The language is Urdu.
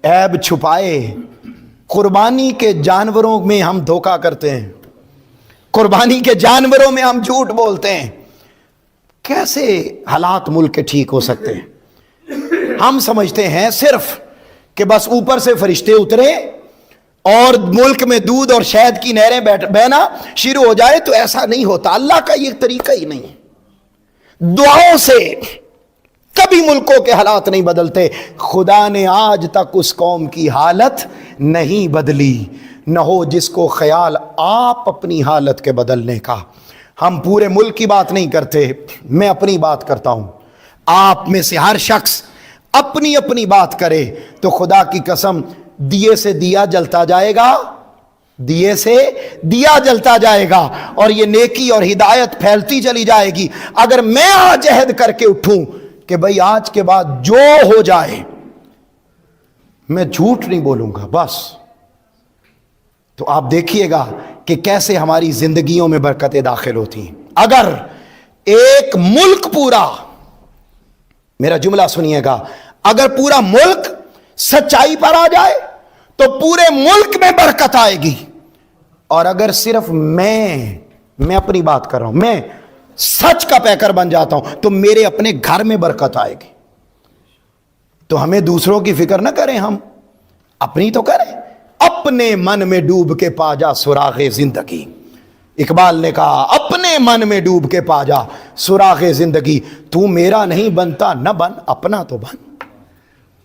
عیب چھپائے. قربانی کے جانوروں میں ہم دھوکہ کرتے ہیں, قربانی کے جانوروں میں ہم جھوٹ بولتے ہیں. کیسے حالات ملک کے ٹھیک ہو سکتے ہیں؟ ہم سمجھتے ہیں صرف کہ بس اوپر سے فرشتے اترے اور ملک میں دودھ اور شہد کی نہریں بہنا شروع ہو جائے تو ایسا نہیں ہوتا. اللہ کا یہ طریقہ ہی نہیں. دعاؤں سے کبھی ملکوں کے حالات نہیں بدلتے. خدا نے آج تک اس قوم کی حالت نہیں بدلی. نہ ہو جس کو خیال آپ اپنی حالت کے بدلنے کا. ہم پورے ملک کی بات نہیں کرتے, میں اپنی بات کرتا ہوں. آپ میں سے ہر شخص اپنی اپنی بات کرے تو خدا کی قسم دیے سے دیا جلتا جائے گا, دیے سے دیا جلتا جائے گا, اور یہ نیکی اور ہدایت پھیلتی چلی جائے گی. اگر میں آج عہد کر کے اٹھوں کہ بھئی آج کے بعد جو ہو جائے میں جھوٹ نہیں بولوں گا بس, تو آپ دیکھیے گا کہ کیسے ہماری زندگیوں میں برکتیں داخل ہوتی ہیں. اگر ایک ملک پورا, میرا جملہ سنیے گا, اگر پورا ملک سچائی پر آ جائے تو پورے ملک میں برکت آئے گی. اور اگر صرف میں اپنی بات کر رہا ہوں, میں سچ کا پیکر بن جاتا ہوں تو میرے اپنے گھر میں برکت آئے گی. تو ہمیں دوسروں کی فکر نہ کریں, ہم اپنی تو کریں. اپنے من میں ڈوب کے پا جا سراغ زندگی. اقبال نے کہا اپنے من میں ڈوب کے پا جا سراغ زندگی. تو میرا نہیں بنتا نہ بن, اپنا تو بن.